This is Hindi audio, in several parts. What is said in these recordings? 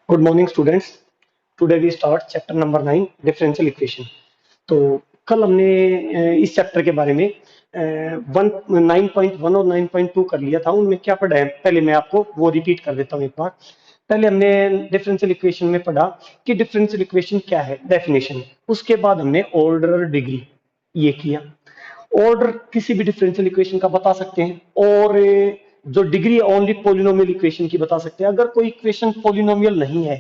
Good morning students. Today we start chapter number 9 differential equation. तो कल हमने इस चैप्टर के बारे में 9.1 और 9.2 कर लिया था। उनमें क्या पढ़ा है पहले मैं आपको वो रिपीट कर देता हूँ एक बार। पहले हमने डिफरेंशियल इक्वेशन में पढ़ा कि डिफरेंशियल इक्वेशन क्या है, डेफिनेशन। उसके बाद हमने ऑर्डर, डिग्री ये किया। ऑर्डर किसी भी डिफरेंशियल इक्वेशन का बता सकते हैं, और जो डिग्री ओनली पोलिनोमियल इक्वेशन की बता सकते हैं। अगर कोई इक्वेशन पोलिनोमियल नहीं है,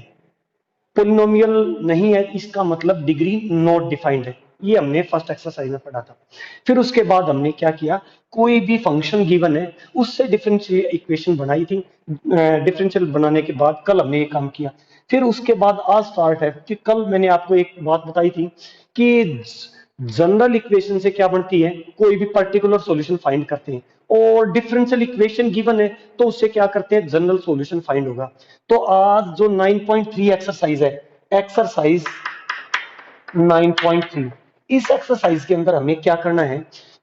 पोलिनोमियल नहीं है, इसका मतलब डिग्री नॉट डिफाइंड है। ये हमने फर्स्ट एक्सरसाइज में पढ़ा था। फिर उसके बाद हमने क्या किया, कोई भी फंक्शन गिवन है उससे डिफरेंशियल इक्वेशन बनाई थी। डिफरेंशियल बनाने के बाद कल हमने ये काम किया। फिर उसके बाद आज स्टार्ट है कि कल मैंने आपको एक बात बताई थी कि जनरल इक्वेशन से क्या बनती है, कोई भी पर्टिकुलर सॉल्यूशन फाइंड करते हैं। और डिफरेंशियल इक्वेशन गिवन है तो उससे क्या करते हैं, जनरल सॉल्यूशन फाइंड होगा। तो आज जो 9.3 एक्सरसाइज है, एक्सरसाइज 9.3, इस एक्सरसाइज के अंदर हमें क्या करना है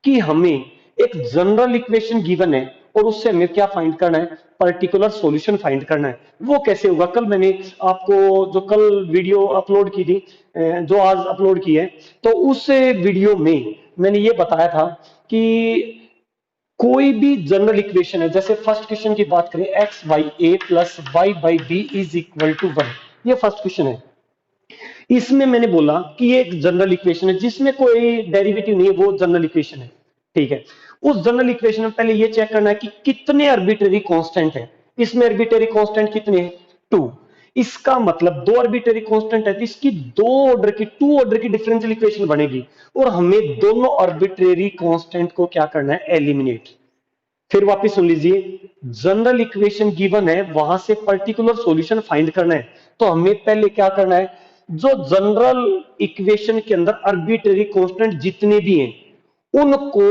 कि हमें एक जनरल इक्वेशन गिवन है और उससे हमें क्या फाइंड करना है, पर्टिकुलर सॉल्यूशन फाइंड करना है। वो कैसे होगा, कल मैंने आपको जो कल वीडियो अपलोड की थी, जो आज अपलोड की है, तो उस वीडियो में मैंने ये बताया था कि कोई भी जनरल इक्वेशन है, जैसे फर्स्ट क्वेश्चन की बात करें, X by A plus Y by B is equal to 1, ये फर्स्ट क्वेश्चन है। इसमें मैंने बोला कि ये एक जनरल इक्वेशन है जिसमें कोई डेरिवेटिव नहीं है, वो जनरल इक्वेशन है। ठीक है, उस जनरल इक्वेशन में पहले ये चेक करना है कि कितने आर्बिट्रेरी कांस्टेंट है। इसमें आर्बिट्रेरी कांस्टेंट कितने हैं, 2। इसका मतलब दो आर्बिट्रेरी कांस्टेंट है तो इसकी टू ऑर्डर की डिफरेंशियल इक्वेशन बनेगी, और हमें दोनों आर्बिट्रेरी कांस्टेंट को क्या करना है, एलिमिनेट। फिर वापस सुन लीजिए, जनरल इक्वेशन गिवन है, वहां से पर्टिकुलर सॉल्यूशन फाइंड करना है। तो हमें पहले क्या करना है, जो जनरल इक्वेशन के अंदर आर्बिट्रेरी कांस्टेंट जितने भी हैं उनको,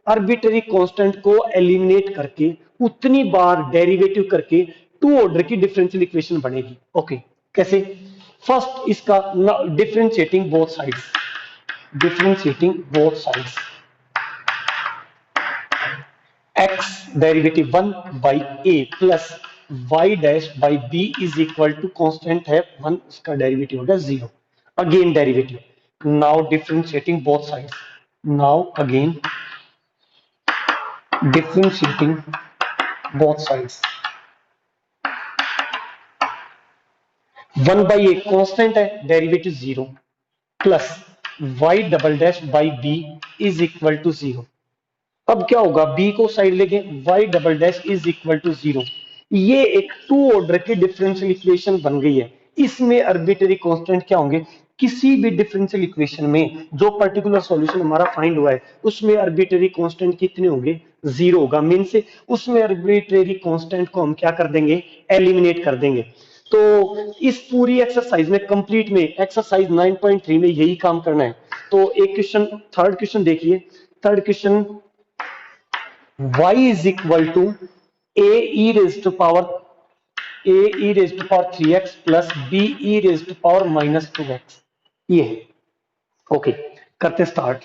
आर्बिट्रेरी कांस्टेंट को एलिमिनेट करके उतनी बार डेरिवेटिव करके टू ऑर्डर की डिफरेंशियल इक्वेशन बनेगी। ओके, कैसे? फर्स्ट इसका differentiating both sides, differentiating both sides, x derivative 1 by A plus Y dash by B is equal to constant है 1, इसका डेरिवेटिव होगा 0। Again derivative, now differentiating both sides, now again differentiating both sides. 1 by A constant है, derivative 0, plus Y double dash by B is equal to 0। अब क्या होगा, बी को साइड लेके y double dash is equal to 0। ये एक टू ऑर्डर की डिफरेंशियल इक्वेशन बन गई है। इसमें आर्बिट्रेरी कांस्टेंट क्या होंगे, किसी भी डिफरेंशियल इक्वेशन में जो पर्टिकुलर सॉल्यूशन हमारा फाइंड हुआ है उसमें आर्बिट्रेरी कांस्टेंट कितने होंगे, 0 होगा। मीन से उसमें आर्बिट्रेरी कांस्टेंट को हम क्या कर देंगे, एलिमिनेट कर देंगे। तो इस पूरी एक्सरसाइज में, कंप्लीट में, एक्सरसाइज 9.3 में यही काम करना है। तो एक क्वेश्चन, थर्ड क्वेश्चन देखिए। Third question, y is equal to a e raised to power 3x plus b e raised to power minus 2x, ये है। ओके, करते स्टार्ट।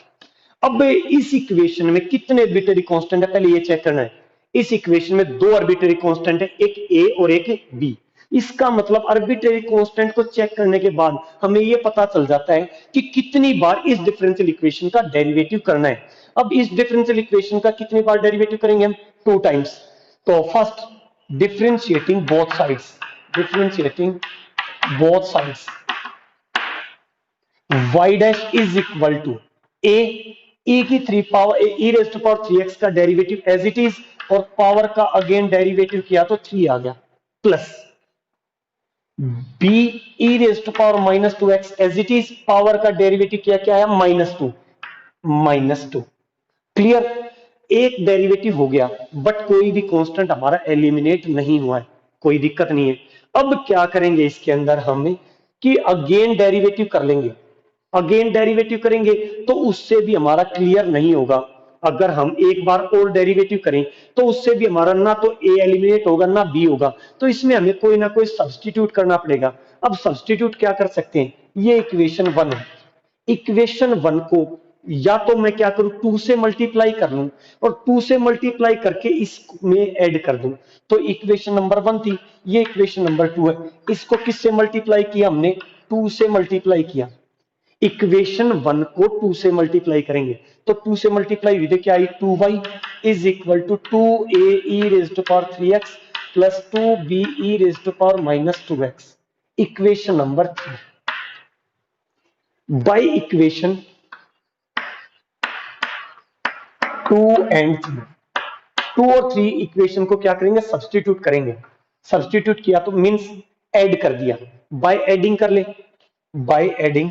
अब इस इक्वेशन में कितने आर्बिट्रेरी कांस्टेंट है, पहले ये चेक करना है। इस इक्वेशन में दो आर्बिट्रेरी कांस्टेंट है, एक a और एक b। इसका मतलब आर्बिट्रेरी कांस्टेंट को चेक करने के बाद हमें यह पता चल जाता है कि कितनी बार इस डिफरेंशियल इक्वेशन का डेरिवेटिव करना है। अब इस डिफरेंशियल इक्वेशन का कितनी बार डेरिवेटिव करेंगे हम, 2 टाइम्स। तो first differentiating both sides, differentiating both sides, y dash is equal to a e की 3 power e raise to power 3x का डेरिवेटिव एज इट इज, और पावर का अगेन डेरिवेटिव किया तो 3 आ गया, plus b e raise to power minus 2x as it is, power का डेरिवेटिव किया, क्या है, -2, -2। क्लियर? एक डेरिवेटिव हो गया, बट कोई भी कांस्टेंट हमारा एलिमिनेट नहीं हुआ है, कोई दिक्कत नहीं है। अब क्या करेंगे इसके अंदर हम, कि अगेन डेरिवेटिव कर लेंगे। अगेन डेरिवेटिव करेंगे तो उससे भी हमारा क्लियर नहीं होगा। अगर हम एक बार और डेरिवेटिव करें तो उससे भी हमारा ना तो ए एलिमिनेट होगा ना बी होगा। तो इसमें हमें कोई ना कोई सब्स्टिट्यूट करना पड़ेगा। अब सब्स्टिट्यूट क्या कर सकते हैं, ये इक्वेशन 1 है। इक्वेशन 1 को या तो मैं क्या करूं, 2 से मल्टीप्लाई कर लूं और 2 से मल्टीप्लाई करके इसमें ऐड कर दूं। तो इक्वेशन नंबर 1 थी, ये इक्वेशन नंबर 2 है। इसको किससे मल्टीप्लाई किया हमने, 2 से मल्टीप्लाई किया। इक्वेशन 1 को 2 से मल्टीप्लाई करेंगे तो 2 से मल्टीप्लाई हुई तो क्या आई, 2y is equal to 2a e raise to power 3x plus 2b e raise to power minus 2x। Equation number 3 by equation 2 and 3, 2 और 3 इक्वेशन को क्या करेंगे, सब्स्टिट्यूट करेंगे। सब्स्टिट्यूट किया तो मींस ऐड कर दिया, बाय एडिंग कर ले, बाय एडिंग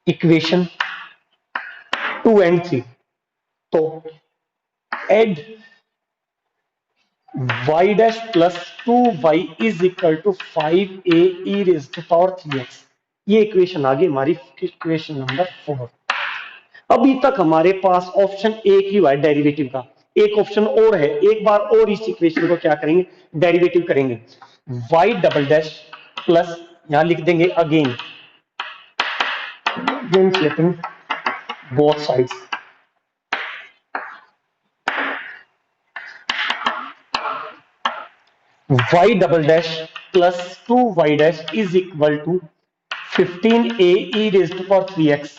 इक्वेशन 2 एंड 3। तो add y dash plus 2y is equal to 5a e raise to power 3x। ये इक्वेशन आ गई हमारी इक्वेशन नंबर 4। अभी तक हमारे पास ऑप्शन एक ही हुआ है डेरिवेटिव का, एक ऑप्शन और है, एक बार और इस इक्वेशन को क्या करेंगे, डेरिवेटिव करेंगे। y डबल डैश प्लस, यहां लिख देंगे again splitting both sides, y double dash plus 2y dash is equal to 15a e raise to power 3x,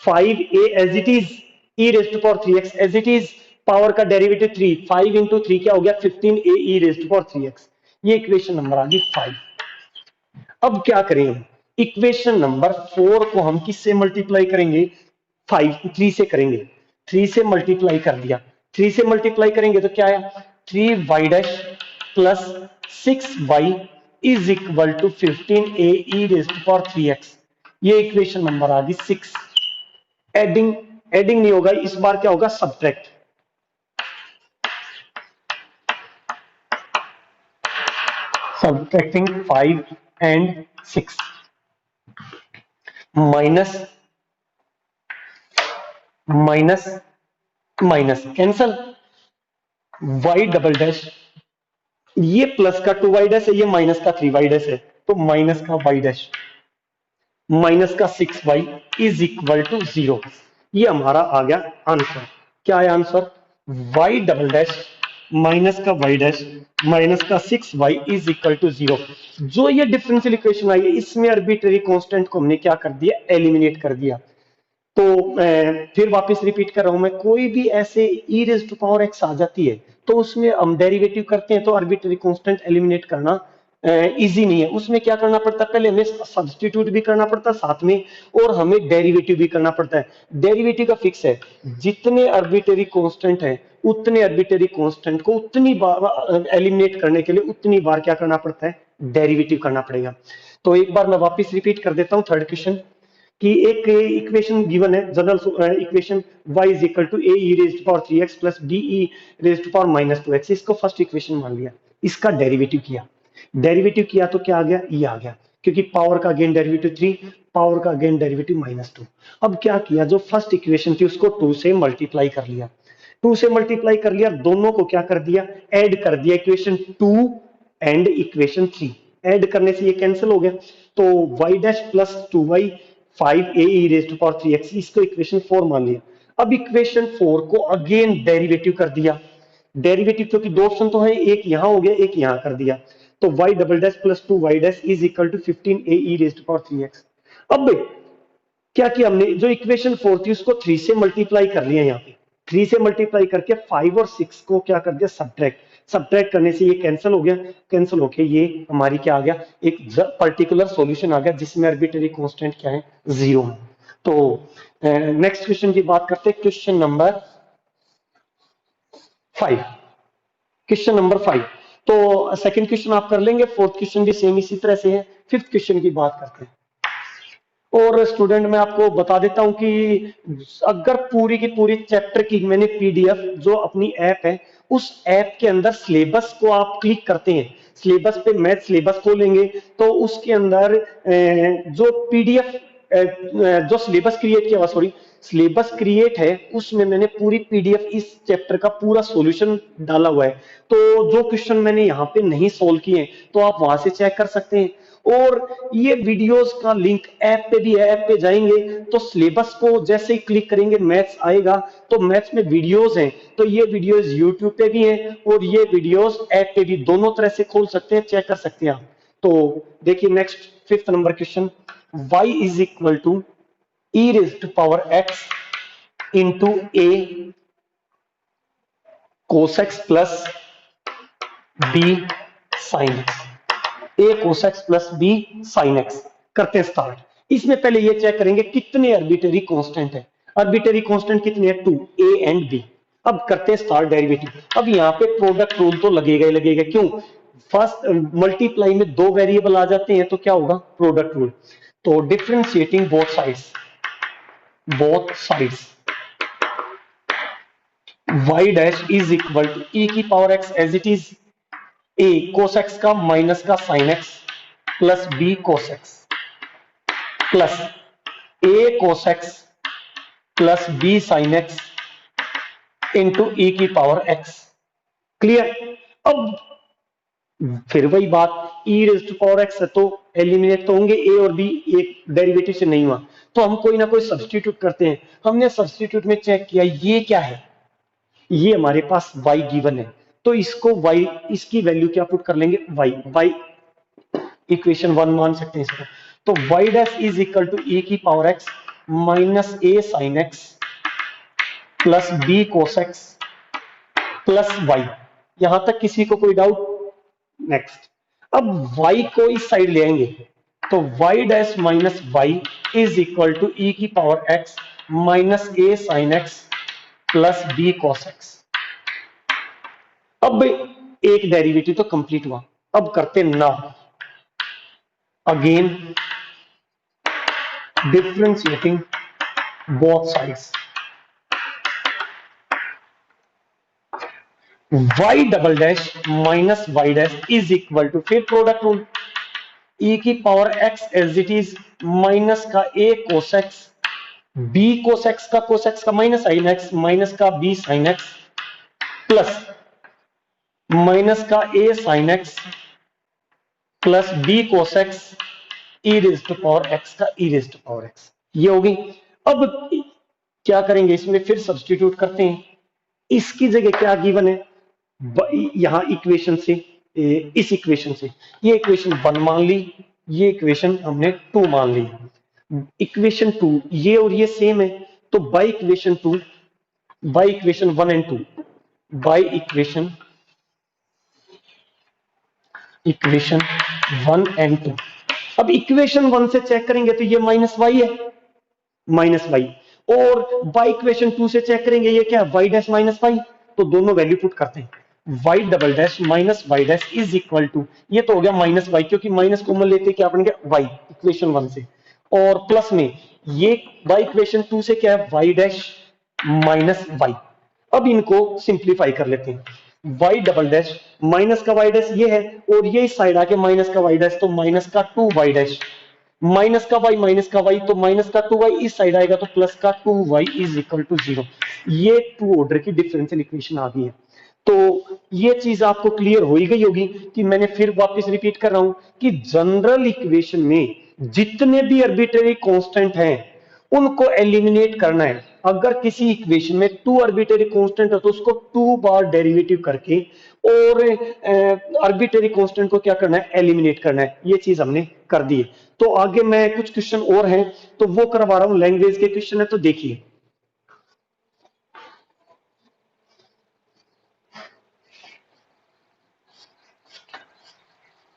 5a as it is e raise to power 3x as it is, power का डेरिवेटिव 3, 5 इंटू 3 क्या हो गया 15a e raise to power 3x। ये इक्वेशन नंबर आ गई 5। अब क्या करें हम, इक्वेशन नंबर 4 को हम किससे मल्टीप्लाई करेंगे, 3 से करेंगे। 3 से मल्टीप्लाई कर दिया, 3 से मल्टीप्लाई करेंगे तो क्या आया, 3y dash plus 6y is equal to 15a e raise to power 3x। ये इक्वेशन नंबर आ गई 6। एडिंग नहीं होगा इस बार, क्या होगा, subtract. Subtracting 5 and 6 minus minus minus cancel, y double dash, ये प्लस का 2y डैश है, ये माइनस का 3y डैश है, तो माइनस का y डैश माइनस का 6y इज इक्वल टू 0। ये हमारा आ गया आंसर। क्या है answer, y double dash minus का y डैश माइनस का 6y इज इक्वल टू 0। जो ये डिफरेंशियल इक्वेशन आई है इसमें आर्बिट्रेरी कांस्टेंट को हमने क्या कर दिया, एलिमिनेट कर दिया। तो फिर वापस रिपीट कर रहा हूं मैं, कोई भी ऐसे e raise to power x आ जाती है तो उसमें हम डेरिवेटिव करते हैं तो आर्बिट्रेरी कांस्टेंट एलिमिनेट करना इजी नहीं है। उसमें क्या करना पड़ता है, पहले हमें सब्स्टिट्यूट भी करना पड़ता है साथ में, और हमें डेरिवेटिव भी करना पड़ता है। डेरिवेटिव का फिक्स है, जितने आर्बिट्रेरी कांस्टेंट है उतने आर्बिट्रेरी कांस्टेंट को उतनी बार एलिमिनेट करने के लिए उतनी बार क्या करना पड़ता है, डेरिवेटिव करना पड़ेगा। तो एक बार मैं वापस रिपीट कर देता हूं थर्ड क्वेश्चन, कि एक इक्वेशन गिवन है, general equation y is equal to a e raise to power 3x plus b e raise to power minus 2x। इसको फर्स्ट इक्वेशन मान लिया, इसका डेरिवेटिव किया, डेरिवेटिव किया तो क्या आ गया, ये आ गया, क्योंकि पावर का अगेन डेरिवेटिव 3, पावर का अगेन डेरिवेटिव -2। अब क्या किया, जो फर्स्ट इक्वेशन थी उसको 2 से मल्टीप्लाई कर लिया, 2 से मल्टीप्लाई कर लिया, दोनों को क्या कर दिया, ऐड कर दिया, इक्वेशन 2 एंड इक्वेशन 3। ऐड करने से ये कैंसिल हो गया, तो y dash plus 2y 5a e raise to power 3x, इसको इक्वेशन 4 मान लिया। अब इक्वेशन 4 को अगेन डेरिवेटिव कर दिया, डेरिवेटिव क्योंकि दो ऑप्शन तो है, एक यहां हो गया एक यहां कर दिया, तो y double dash plus 2y dash is equal to 15a e raise to power 3x। अब क्या किया हमने, जो इक्वेशन 4 थी उसको 3 से मल्टीप्लाई कर लिया, यहाँ पे 3 से मल्टीप्लाई करके 5 और 6 को क्या कर दिया, सब्ट्रैक्ट करने से ये कैंसिल हो गया, कैंसिल होके ये हमारी क्या आ गया, एक पर्टिकुलर सॉल्यूशन आ गया जिसमें आर्बिट्रेरी कांस्टेंट क्या है, 0 है। तो नेक्स्ट क्वेश्चन की बात करते हैं, क्वेश्चन नंबर 5। क्वेश्चन नंबर 5, तो सेकंड क्वेश्चन आप कर लेंगे, फोर्थ क्वेश्चन भी सेम इसी तरह से है। फिफ्थ क्वेश्चन की बात करते हैं। और स्टूडेंट मैं आपको बता देता हूं कि अगर पूरी की पूरी चैप्टर की मैंने पीडीएफ जो अपनी ऐप है, उस ऐप के अंदर सिलेबस को आप क्लिक करते हैं, सिलेबस पे मैथ सिलेबस खोलेंगे तो उसके अंदर जो पीडीएफ जो सिलेबस क्रिएट किया हुआ, सॉरी सिलेबस क्रिएट है, उसमें मैंने पूरी पीडीएफ इस चैप्टर का पूरा सॉल्यूशन डाला हुआ है। तो जो क्वेश्चन मैंने यहाँ पे नहीं सोल्व किए तो आप वहां से चेक कर सकते हैं। और ये वीडियोस का लिंक ऐप पे भी है, ऐप पे जाएंगे तो सिलेबस को जैसे ही क्लिक करेंगे मैथ्स आएगा, तो मैथ्स में वीडियोस हैं, तो ये वीडियोस यूट्यूब पे भी हैं और ये वीडियोस ऐप पे भी, दोनों तरह से खोल सकते हैं, चेक कर सकते हैं आप। तो देखिए next 5th number question, y is equal to e raise to power x into a cos x plus b sin x, a cos x plus b sin x। करते हैं स्टार्ट। इसमें पहले ये चेक करेंगे कितने आर्बिट्रेरी कांस्टेंट है। आर्बिट्रेरी कांस्टेंट कितने हैं? 2, a एंड b। अब करते हैं स्टार्ट डेरिवेटिव। अब यहाँ पे प्रोडक्ट रूल तो लगेगा ही लगेगा, क्यों? फर्स्ट मल्टीप्लाई में दो वेरिएबल आ जाते हैं तो क्या होगा? Product rule. तो differentiating both sides y dash is equal to e की power x as it is a cos x का माइनस का sin x plus b cos x plus a cos x plus b sin x into e की पावर x। क्लियर? अब फिर वही बात, e raise to power x है तो एलिमिनेट तो होंगे a और b, एक डेरिवेटिव से नहीं हुआ तो हम कोई ना कोई सब्स्टिट्यूट करते हैं। हमने सब्स्टिट्यूट में चेक किया, ये क्या है? ये हमारे पास y गिवन है, तो इसको y, इसकी वैल्यू क्या पुट कर लेंगे? y इक्वेशन 1 मान सकते हैं इसको। तो y dash is equal to e की power x minus a sine x plus b cos x plus y। यहां तक किसी को कोई डाउट? नेक्स्ट, अब y को इस साइड ले आएंगे तो y dash minus y is equal to e की power x minus a sine x plus b cos x। अब एक डेरिवेटिव तो कंप्लीट हुआ, अब करते now again differentiating both sides. y double dash minus y dash is equal to, फिर प्रोडक्ट रूल, e की power x as it is minus का a cos x, b cos x का माइनस sin x माइनस का b sin x plus minus का a sin x plus b cos x e raise to power x का e raise to power x। ये होगी। अब क्या करेंगे, इसमें फिर सब्स्टिट्यूट करते हैं। इसकी जगह क्या गिवन है? यहां इक्वेशन से, इस इक्वेशन से ये इक्वेशन 1 मान ली, ये इक्वेशन हमने 2 मान ली। इक्वेशन 2 ये और ये सेम है, तो by equation 2, by equation 1 and 2, by equation 1 and 2। अब इक्वेशन 1 से चेक करेंगे तो ये माइनस y है, माइनस y, और बाय इक्वेशन 2 से चेक करेंगे ये क्या है? y dash minus y। तो दोनों वैल्यू पुट करते हैं, y double dash minus y dash is equal to, ये तो हो गया माइनस y, क्योंकि माइनस कॉमन लेते क्या बन गया? y इक्वेशन 1 से, और प्लस में ये बाय इक्वेशन 2 से क्या है? y dash minus y। अब इनको सिंप्लीफाई कर लेते हैं, y डबल डैश माइनस का y डैश ये है, और ये इस साइड आके माइनस का y डैश, तो माइनस का 2y डैश, माइनस का y, तो माइनस का 2y इस साइड आएगा तो प्लस का 2y इज इक्वल टू 0। ये 2 ऑर्डर की डिफरेंशियल इक्वेशन आ गई है। तो ये चीज आपको क्लियर हो ही गई होगी कि मैंने फिर वापस रिपीट कर रहा हूं कि जनरल इक्वेशन में जितने भी आर्बिट्रेरी कांस्टेंट हैं उनको एलिमिनेट करना है। अगर किसी इक्वेशन में 2 आर्बिट्रेरी कांस्टेंट है तो उसको 2 बार डेरिवेटिव करके और आर्बिट्रेरी कांस्टेंट को क्या करना है? एलिमिनेट करना है। ये चीज हमने कर दी है। तो आगे मैं कुछ क्वेश्चन और हैं तो वो करवा रहा हूं, लैंग्वेज के क्वेश्चन है तो देखिए।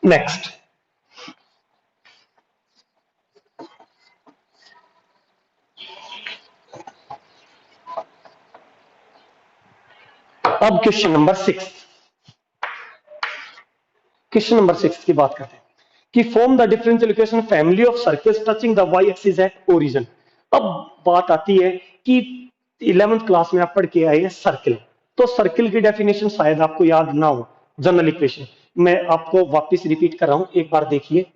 नेक्स्ट, अब क्वेश्चन नंबर 6, क्वेश्चन नंबर 6 की बात करते हैं कि form the differential equation family of circles touching the y axis at origin. अब बात आती है कि 11th क्लास में आप पढ़ के आए हैं सर्कल, तो सर्कल की डेफिनेशन शायद आपको याद ना हो। जनरल इक्वेशन मैं आपको वापस रिपीट कर रहा हूं, एक बार देखिए,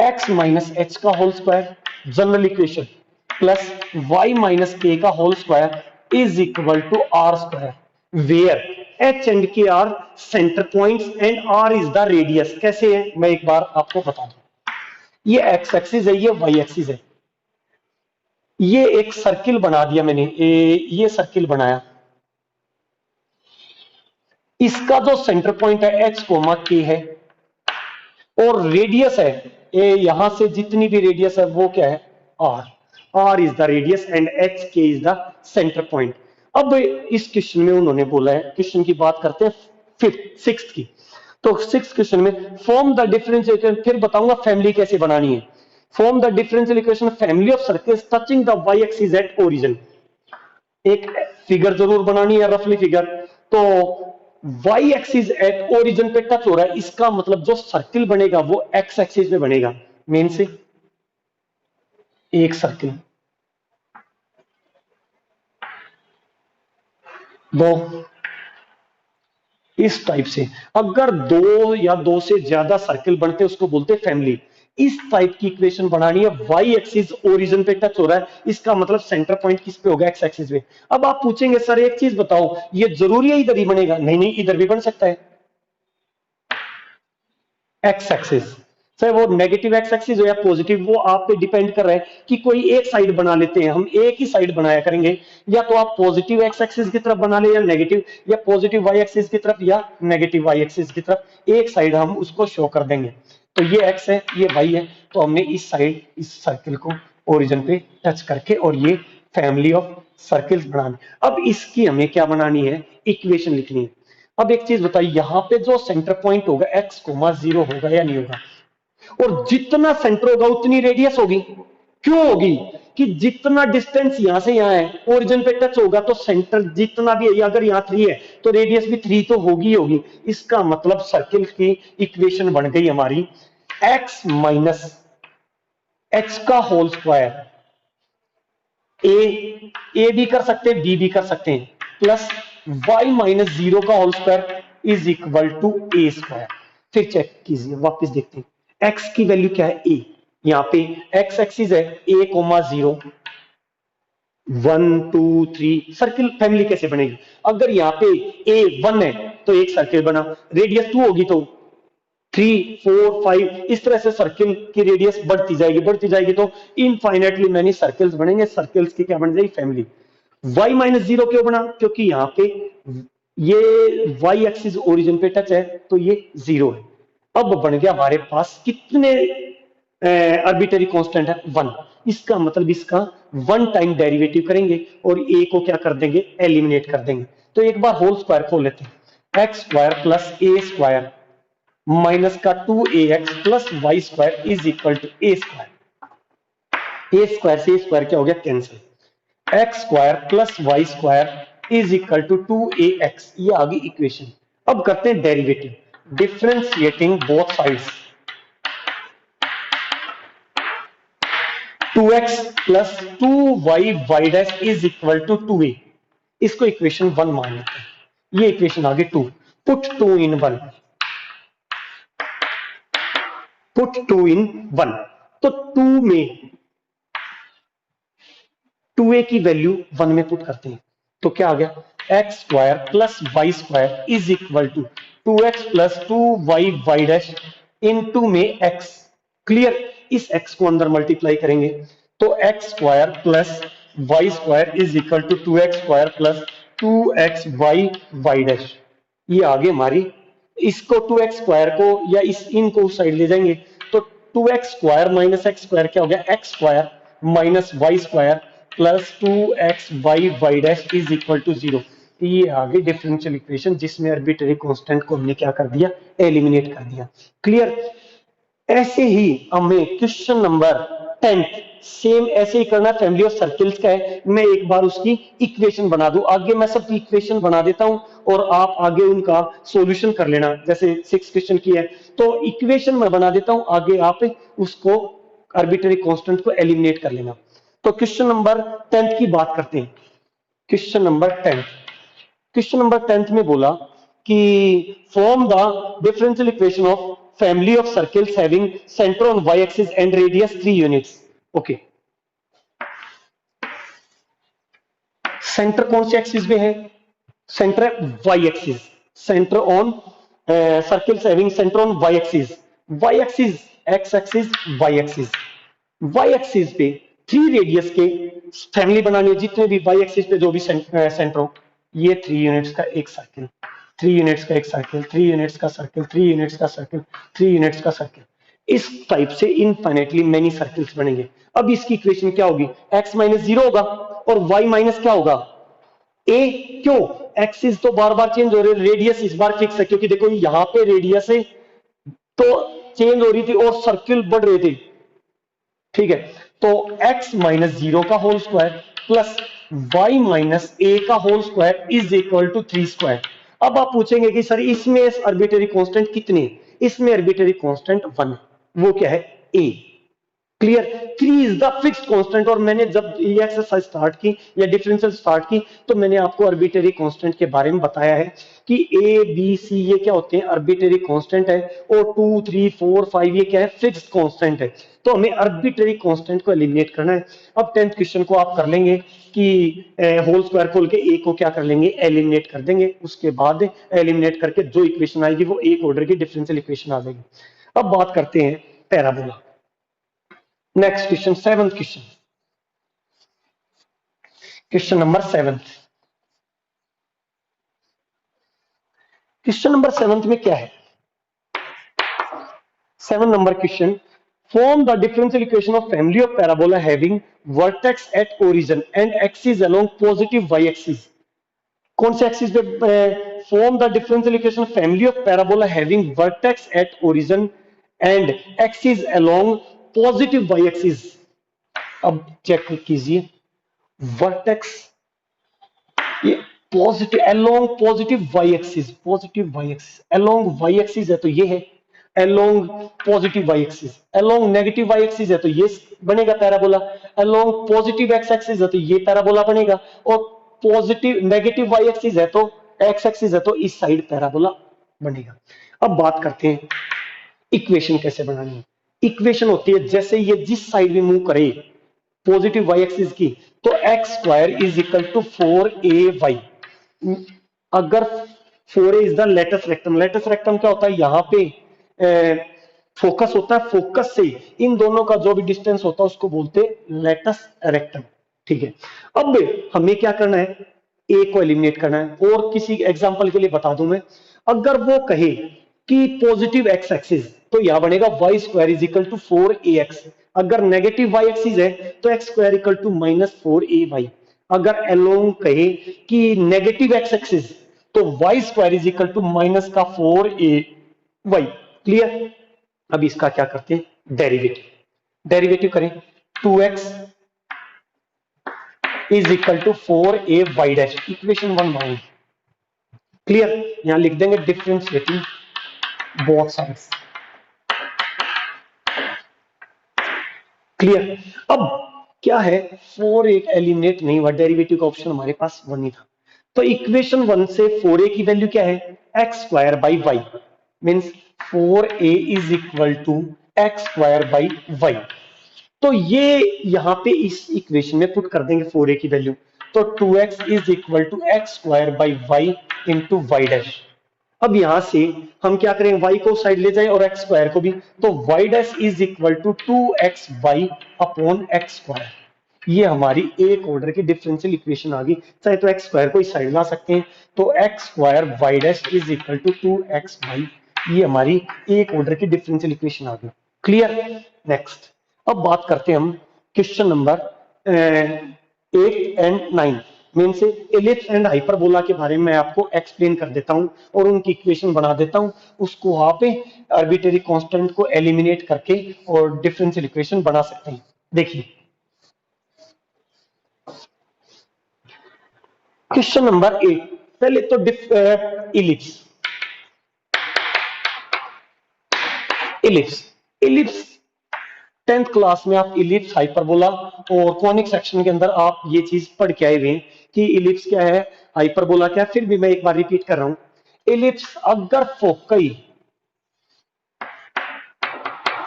x माइनस एच का whole square general equation plus y minus k का whole square is equal to r square where h and k are center points and r is the radius. कैसे है मैं एक बार आपको बता दूं, ये x एक्सिस है, ये y एक्सिस है, ये एक सर्किल बना दिया मैंने, ये सर्किल बनाया, इसका जो सेंटर पॉइंट है h कोमा k है और रेडियस है यहां से जितनी भी रेडियस है वो क्या है r is the radius and h k is the centre point. अब इस क्वेश्चन में उन्होंने बोला है, क्वेश्चन की बात करते हैं सिक्स्थ की, तो सिक्स्थ क्वेश्चन में फॉर्म द डिफरेंशियल इक्वेशन, फिर बताऊंगा फैमिली कैसे बनानी है। Form the differential equation family of circles touching the y axis at origin. एक फिगर जरूर बनानी है, रफली फिगर। तो y एक्सिस एट ओरिजिन पे टच हो रहा है, इसका मतलब जो सर्किल बनेगा वो x एक्सिस पे बनेगा। मेन से एक सर्किल, दो इस टाइप से, अगर दो या दो से ज्यादा सर्किल बनते हैं उसको बोलते हैं फैमिली। इस टाइप की इक्वेशन बनानी है, y एक्सिस ओरिजिन पे टच हो रहा है, इसका मतलब सेंटर पॉइंट किस पे होगा, x एक्सिस पे। अब आप पूछेंगे सर एक चीज बताओ, ये जरूरी है इधर ही बनेगा? नहीं नहीं, इधर भी बन सकता है। x एक्सिस चाहे वो नेगेटिव x एक्सिस हो या पॉजिटिव, वो आप पे डिपेंड कर रहा है कि कोई एक साइड बना लेते हैं, हम एक ही साइड बनाया करेंगे, या तो आप पॉजिटिव x एक्सिस की तरफ बना ले या नेगेटिव, या पॉजिटिव y एक्सिस की तरफ या नेगेटिव y एक्सिस की तरफ, एक साइड हम उसको शो कर देंगे। तो ये x है, ये y है, तो हमने इस साइड इस सर्किल को ओरिजिन पे टच करके, और ये फैमिली ऑफ सर्किल्स बनानी। अब इसकी हमें क्या बनानी है, इक्वेशन लिखनी है। अब एक चीज बताइए, यहां पे जो सेंटर पॉइंट होगा x कोमा 0 होगा या नहीं होगा, और जितना सेंटर होगा उतनी रेडियस होगी। क्यों होगी? कि जितना डिस्टेंस यहां से यहां है, ओरिजिन पे टच होगा तो सेंटर जितना भी है, अगर यहां 3 है तो रेडियस भी 3 तो होगी होगी। इसका मतलब सर्किल की इक्वेशन बन गई हमारी x माइनस h का होल स्क्वायर, ए भी कर सकते हैं बी भी कर सकते हैं, प्लस y माइनस 0 का whole square is equal to a square. फिर चेक कीजिए, वापस देखते हैं x की वैल्यू क्या है, a, यहाँ पे x एक्सिस है a कोमा 0 1 2 3। सर्किल फैमिली कैसे बनेगी, अगर यहाँ पे a 1 है तो एक सर्किल बना, रेडियस 2 होगी तो 3 4 5, इस तरह से सर्किल की रेडियस बढ़ती जाएगी तो इनफाइनेटली मैनी सर्किल्स बनेंगे, सर्किल्स की क्या बन जाएगी, फैमिली। y माइनस 0 क्यों बना, क्योंकि यहाँ पे ये y एक्सिस ओरिजिन पे टच है तो ये 0 है। अब बन गया हमारे पास कितने आर्बिट्ररी कांस्टेंट है, 1। इसका मतलब इसका 1 टाइम डेरिवेटिव करेंगे और a को क्या कर देंगे, एलिमिनेट कर देंगे। तो एक बार होल स्क्वायर खोल लेते हैं, x square plus a square minus का 2ax plus Y square is equal to a square. A square से स्क्वायर क्या हो गया, cancel. X square plus Y square is equal to 2ax, ये आ गई इक्वेशन। अब करते हैं derivative, differentiating both sides, 2x plus 2y y dash is equal to 2a, इसको इक्वेशन 1 मान लेते हैं। ये इक्वेशन आ गई 2, पुट 2 इन 1, पुट 2 इन 1, तो 2 में 2a की वैल्यू 1 में पुट करते हैं तो क्या आ गया, x square plus Y square is equal to 2x plus 2y y dash इन 2 में x। क्लियर, इस x को अंदर मल्टीप्लाई करेंगे तो x square plus Y square is equal to 2x square plus 2x y y dash, ये आगे हमारी। इसको 2x स्क्वायर को या इस इनको उस साइड ले जाएंगे तो 2x square minus x square क्या हो गया, x square minus Y square plus 2x y y dash is equal to 0। ये आगे डिफरेंशियल इक्वेशन जिसमें आर्बिट्ररी कांस्टेंट को हमने क्या कर दिया, एलिमिनेट कर दिया। क्लियर, ऐसे ही हमें क्वेश्चन नंबर 10 सेम ऐसे ही करना, फैमिली ऑफ सर्किल्स का है। मैं एक बार उसकी इक्वेशन बना दूं, आगे मैं सब इक्वेशन बना देता हूं और आप आगे उनका सॉल्यूशन कर लेना। जैसे 6 क्वेश्चन की है तो इक्वेशन मैं बना देता हूं, आगे आप उसको आर्बिट्ररी कांस्टेंट को एलिमिनेट कर लेना। तो क्वेश्चन नंबर 10 की बात करते हैं। क्वेश्चन नंबर 10, क्वेश्चन नंबर 10 में बोला कि form the differential equation of family of circles having center on y axis and radius 3 units। Okay, center कौन से एक्सिस पे है? सेंटर है y axis. Center on circles having center on Y axis. Y axis, x axis, Y axis. Y axis पे 3 रेडियस के फैमिली बनानी है, जितने भी वाई एक्सिस पे जो भी सेंटर हो, ये 3 यूनिट्स का एक सर्किल, 3 यूनिट्स का एक सर्किल, 3 यूनिट्स का सर्किल, 3 यूनिट्स का सर्किल, 3 यूनिट्स का सर्किल। इस टाइप से इनफाइनेटली मेनी सर्किल्स बनेंगे। अब इसकी इक्वेशन क्या होगी? एक्स माइनस जीरो होगा और वाई माइनस क्या होगा? ए। क्यों? एक्सिस तो बार बार चेंज हो रहे, रेडियस इस बार फिक्स है, क्योंकि देखो यहां पे रेडियस है तो चेंज हो रही थी और सर्किल बढ़ रहे थे। ठीक है, तो x माइनस जीरो का whole square plus y minus A का whole square is equal to 3 square. अब आप पूछेंगे कि सर इसमें आर्बिट्रेरी कांस्टेंट कितने? इसमें आर्बिट्रेरी कांस्टेंट 1, वो क्या है? a। Clear? 3 is the fixed constant. और मैंने जब ये एक्सरसाइज स्टार्ट की या डिफरेंशियल स्टार्ट की तो मैंने आपको आर्बिट्रेरी कांस्टेंट के बारे में बताया है कि ए बी सी ये क्या होते हैं? आर्बिट्रेरी कांस्टेंट है, और 2 3 4 5 ये क्या है? फिक्स्ड कांस्टेंट है। तो हमें आर्बिट्रेरी कांस्टेंट को एलिमिनेट करना है। अब 10th क्वेश्चन को आप कर लेंगे कि होल स्क्वायर खोल के ए को क्या कर लेंगे? एलिमिनेट कर देंगे। उसके बाद एलिमिनेट करके जो इक्वेशन आएगी वो एक ऑर्डर की डिफरेंशियल इक्वेशन आ जाएगी। अब बात करते हैं parabola. Next question, 7th question, question number 7। Question number 7 में क्या है? 7 number question, form the differential equation of family of parabola having vertex at origin and axis along positive y axis. कौन से एक्सिस पे? Form the differential equation family of parabola having vertex at origin and axis along positive y axis. अब चेक कीजिए, वर्टेक्स ये positive along positive y axis, positive y axis along y axis है तो ये है along positive y axis. Along negative y axis है तो ये बनेगा parabola. Along positive x axis है तो ये पैराबोला बनेगा। और पॉजिटिव नेगेटिव वाई एक्सिस है तो एक्स एक्सिस है तो इस साइड पैराबोला बनेगा। अब बात करते हैं इक्वेशन कैसे बनानी है। इक्वेशन होती है जैसे ये जिस साइड में मूव करे पॉजिटिव वाई एक्सिस की, तो x square is equal to 4ay। अगर 4a is the latus rectum, latus rectum क्या होता है? यहां पे फोकस होता है, फोकस से इन दोनों का जो भी डिस्टेंस होता है उसको बोलते हैं लेटेस्ट रेक्टम। ठीक है, अब हमें क्या करना है? ए को एलिमिनेट करना है। और किसी एग्जांपल के लिए बता दूं मैं, अगर वो कहे कि पॉजिटिव एक्स एक्सिस, तो यहां बनेगा y square is equal to 4ax। अगर नेगेटिव वाई एक्सिस है तो x square equal to minus 4ay। अगर अलोंग कहे कि नेगेटिव एक्स एक्सिस, तो Y square is equal to minus का 4ay। क्लियर? अब इसका क्या करते हैं? डेरिवेटिव। डेरिवेटिव करें, 2x is equal to 4ay dash, equation 1 minus. Clear? यहां लिख देंगे डिफरेंशिएटिंग बोथ साइड्स। क्लियर? अब क्या है? 4a एलिमिनेट नहीं हुआ, डेरिवेटिव का ऑप्शन हमारे पास 1 ही था। तो इक्वेशन 1 से 4a की वैल्यू क्या है? X square by y, means 4a is equal to x square by y. तो ये यहां पे इस इक्वेशन में पुट कर देंगे 4a की वैल्यू, तो 2x is equal to x square by y into y dash. अब यहां से हम क्या करें? y को साइड ले जाएं और x स्क्वायर को भी, तो y dash is equal to 2xy upon x square. ये हमारी एक ऑर्डर की डिफरेंशियल इक्वेशन आ गई। चाहे तो एक्स स्क्वायर को इस साइड ला सकते हैं, तो x square y dash is equal to 2xy। ये हमारी एक ऑर्डर की डिफरेंशियल इक्वेशन आ गई। क्लियर? नेक्स्ट, अब बात करते हैं हम क्वेश्चन नंबर 8 एंड 9 मेन से। एलिप्स एंड हाइपरबोला के बारे में मैं आपको एक्सप्लेन कर देता हूं और उनकी इक्वेशन बना देता हूं। उसको वहां पे आर्बिट्रेरी कांस्टेंट को एलिमिनेट करके और डिफरेंशियल इक्वेशन बना सकते हैं। देखिए क्वेश्चन नंबर 8, पहले तो ellipse. Ellipse ellipse 10th class में आप इलिप्स, हाइपरबोला और कॉनिक सेक्शन के अंदर आप ये चीज पढ़ के आए हुए हैं कि इलिप्स क्या है, हाइपरबोला क्या है। फिर भी मैं एक बार रिपीट कर रहा हूं। इलिप्स अगर foci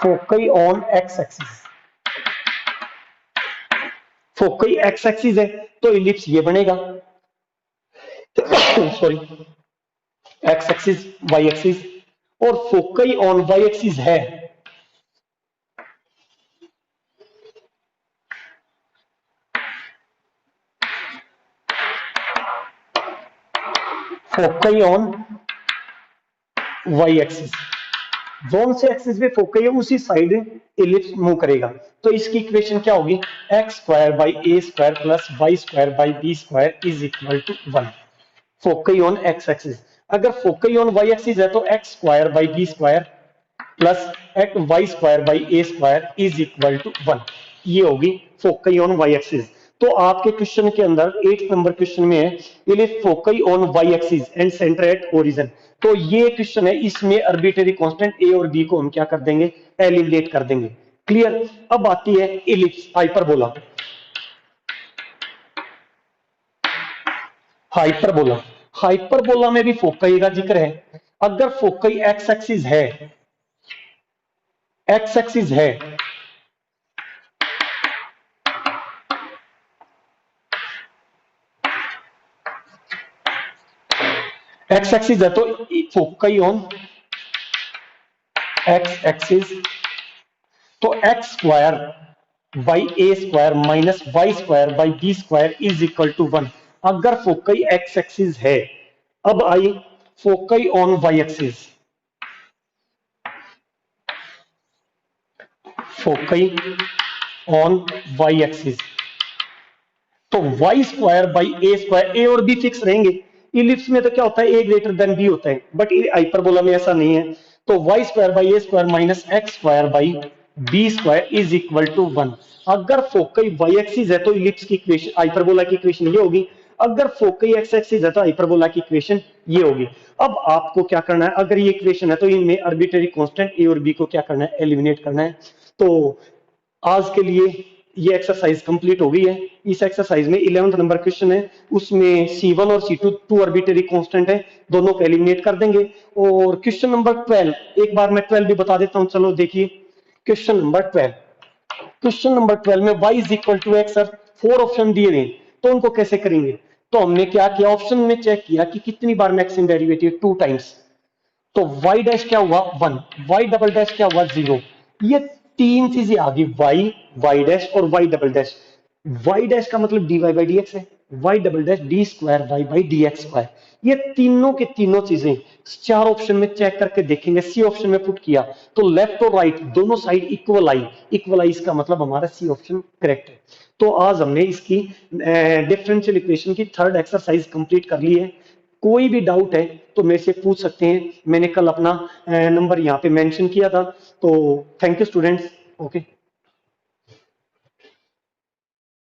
foci on X axis, foci X axis है तो इलिप्स ये बनेगा, sorry, X axis Y axis, और फोकई ऑन वाई एक्सिस है, फोकई ऑन वाई एक्सिस, जोन से एक्सिस पे फोकस है उसी साइड इलिप्स मूव करेगा। तो इसकी इक्वेशन क्या होगी, X square by A square plus Y square by B square is equal to 1, foci on X axis. अगर फोकई ऑन वाई एक्सिस है तो x square by B square plus Y square by A square is equal to 1, ये होगी फोकई ऑन वाई एक्सिस। तो आपके क्वेश्चन के अंदर 8 नंबर क्वेश्चन में है ellipse foci on Y axis and centre at origin. तो ये क्वेश्चन है, इसमें आर्बिट्रेरी कांस्टेंट ए और बी को हम क्या कर देंगे, एलिमिनेट कर देंगे। क्लियर। अब आती है इलिप्स हाइपरबोला। हाइपरबोला, हाइपरबोला में भी फोकई का जिक्र है। अगर फोकई एक्स एक्सिस है, एक्स एक्सिस है, एक्स एक्सिस है तो फोकई ऑन एक्स एक्सिस, तो x square by A square minus Y square by B square is equal to 1, अगर फोकई एक्स एक्सिस है। अब आई foci on Y axis, foci on Y axis, तो Y square by A square, A और बी फिक्स रहेंगे। इलिप्स में तो क्या होता है, ए ग्रेटर देन बी होता है, बट हाइपरबोला में ऐसा नहीं है। तो Y square by A square minus x square by B square is equal to 1। अगर फोकई वाई एक्सिस है तो इलिप्स की इक्वेशन, हाइपरबोला की इक्वेशन ये होगी। अगर फोकई एक्स एक्सिस है तो हाइपरबोला की इक्वेशन ये होगी। अब आपको क्या करना है, अगर ये इक्वेशन है तो इनमें आर्बिट्रेरी कांस्टेंट ए और बी को क्या करना है, एलिमिनेट करना है। तो आज के लिए ये एक्सरसाइज कंप्लीट हो गई है। इस एक्सरसाइज में 11th नंबर क्वेश्चन है, उसमें C1 और C2 टू आर्बिट्रेरी कांस्टेंट है, दोनों को एलिमिनेट कर देंगे। और क्वेश्चन नंबर 12, एक बार मैं 12 भी बता देता हूं, चलो देखिए क्वेश्चन नंबर 12। क्वेश्चन नंबर 12 में y is equal to x, sir 4 option दिए गए, तो उनको कैसे करेंगे। तो हमने क्या किया, ऑप्शन में चेक किया कि कितनी बार मैक्सिमम डेरिवेटिव, 2 टाइम्स। तो y डैश क्या हुआ 1, y डबल डैश क्या हुआ 0। ये तीन चीजें आ गई, y, y डैश और y double dash. y dash का मतलब dy बाई डी एक्स है, y double dash d square y by d x square. ये तीनों के तीनों चीजें 4 ऑप्शन में चेक करके देखेंगे। सी ऑप्शन में पुट किया तो लेफ्ट और राइट दोनों साइड इक्वल आई, इक्वल आई इसका मतलब हमारा सी ऑप्शन करेक्ट है। तो आज हमने इसकी डिफरेंशियल इक्वेशन की थर्ड एक्सरसाइज कंप्लीट कर ली है। कोई भी डाउट है तो मेरे से पूछ सकते हैं, मैंने कल अपना नंबर यहाँ पे मेंशन किया था। तो थैंक यू स्टूडेंट्स, ओके।